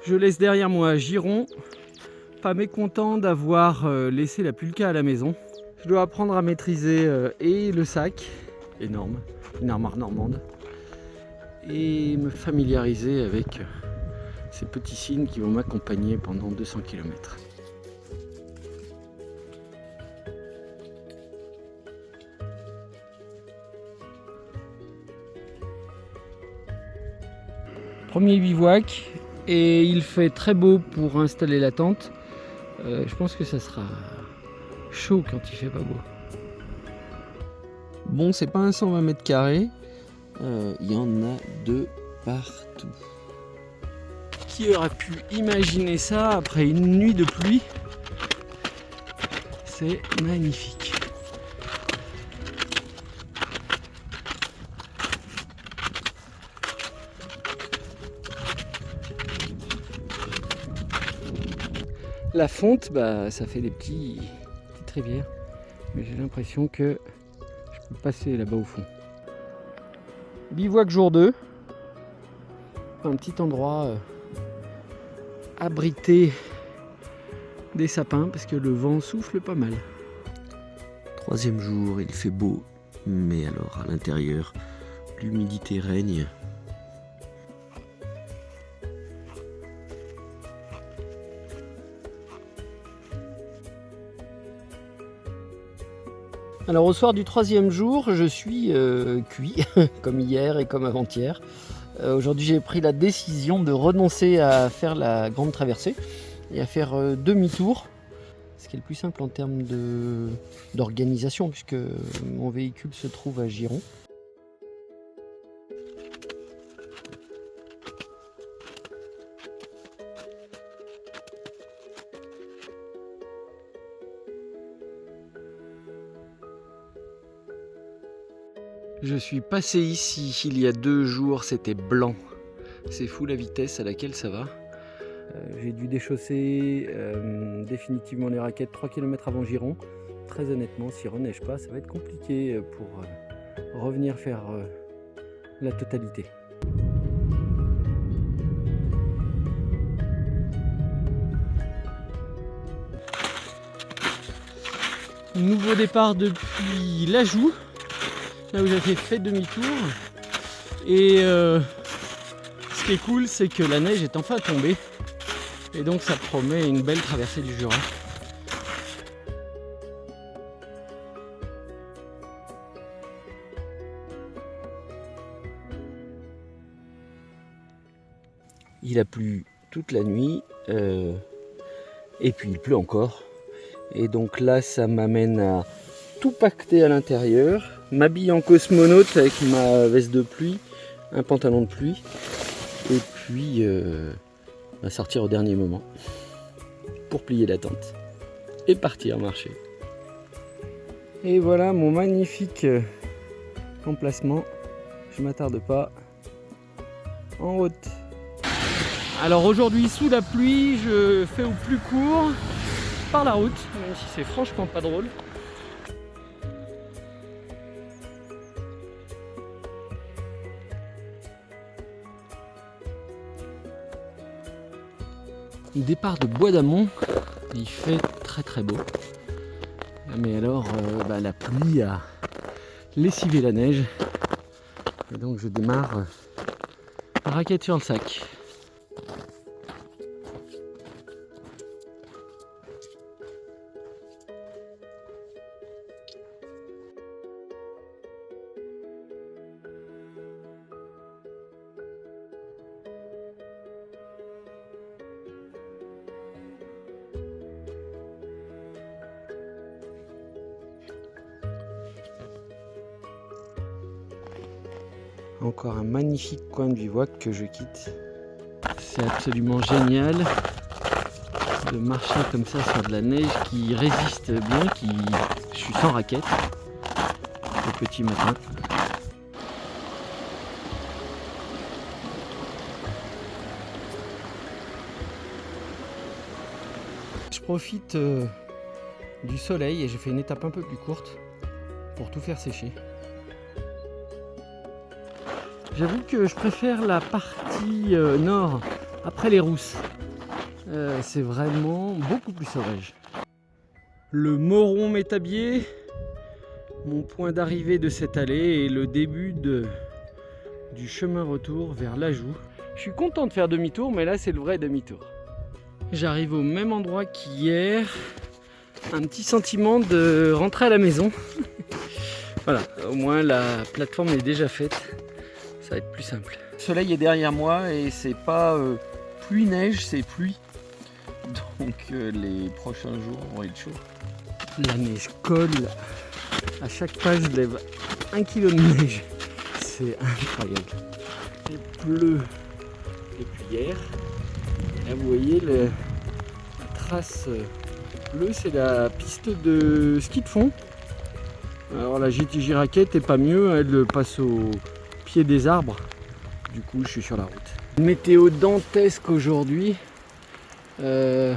Je laisse derrière moi Giron, pas mécontent d'avoir laissé la pulka à la maison. Je dois apprendre à maîtriser et le sac, énorme, une armoire normande, et me familiariser avec ces petits signes qui vont m'accompagner pendant 200 km. Premier bivouac, et il fait très beau pour installer la tente. Je pense que ça sera chaud quand il fait pas beau. Bon, c'est pas un 120 mètres carrés, il y en a de partout. Qui aurait pu imaginer ça après une nuit de pluie? C'est magnifique. La fonte, ça fait des petites rivières, mais j'ai l'impression que je peux passer là-bas au fond. Bivouac jour 2, un petit endroit abrité des sapins parce que le vent souffle pas mal. Troisième jour, il fait beau, mais alors à l'intérieur, l'humidité règne. Alors au soir du troisième jour, je suis cuit, comme hier et comme avant-hier. Aujourd'hui j'ai pris la décision de renoncer à faire la grande traversée et à faire demi-tour. Ce qui est le plus simple en termes d'organisation puisque mon véhicule se trouve à Giron. Je suis passé ici il y a 2 jours, c'était blanc. C'est fou la vitesse à laquelle ça va. J'ai dû déchausser définitivement les raquettes 3 km avant Giron. Très honnêtement, s'il ne reneige pas, ça va être compliqué pour revenir faire la totalité. Nouveau départ depuis l'Ajoux, là où j'avais fait demi-tour. Et ce qui est cool, c'est que la neige est enfin tombée. Et donc ça promet une belle traversée du Jura. Il a plu toute la nuit, et puis il pleut encore. Et donc là, ça m'amène à tout pacter à l'intérieur, m'habiller en cosmonaute avec ma veste de pluie, un pantalon de pluie, et puis sortir au dernier moment pour plier la tente et partir marcher. Et voilà mon magnifique emplacement. Je m'attarde pas, en route. Alors aujourd'hui sous la pluie, je fais au plus court par la route, même si c'est franchement pas drôle. Départ de Bois d'Amont, il fait très beau. Mais alors la pluie a lessivé la neige. Et donc je démarre raquette sur le sac. Encore un magnifique coin de bivouac que je quitte. C'est absolument génial de marcher comme ça sur de la neige qui résiste bien, je suis sans raquette au petit matin. Je profite du soleil et j'ai fait une étape un peu plus courte pour tout faire sécher. J'avoue que je préfère la partie nord, après les rousses. c'est vraiment beaucoup plus sauvage. Le Moron Métabier, mon point d'arrivée de cette allée et le début du chemin retour vers l'Ajoux. Je suis content de faire demi-tour, mais là c'est le vrai demi-tour. J'arrive au même endroit qu'hier. Un petit sentiment de rentrer à la maison. Voilà, au moins la plateforme est déjà faite. Ça va être plus simple. Le soleil est derrière moi et c'est pas pluie-neige, c'est pluie. Donc les prochains jours vont être chauds. La neige colle. À chaque pas, je lève 1 kg de neige. C'est incroyable. Il pleut depuis hier. Et là, vous voyez la trace bleue, c'est la piste de ski de fond. Alors la GTJ Raquette est pas mieux, elle passe au pied des arbres. Du coup, je suis sur la route. Une météo dantesque aujourd'hui. Je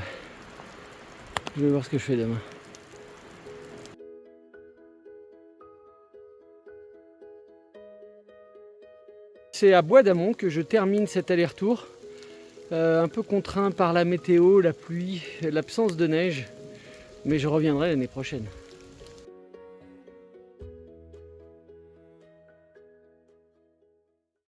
vais voir ce que je fais demain. C'est à Bois d'Amont que je termine cet aller-retour. Un peu contraint par la météo, la pluie, l'absence de neige. Mais je reviendrai l'année prochaine.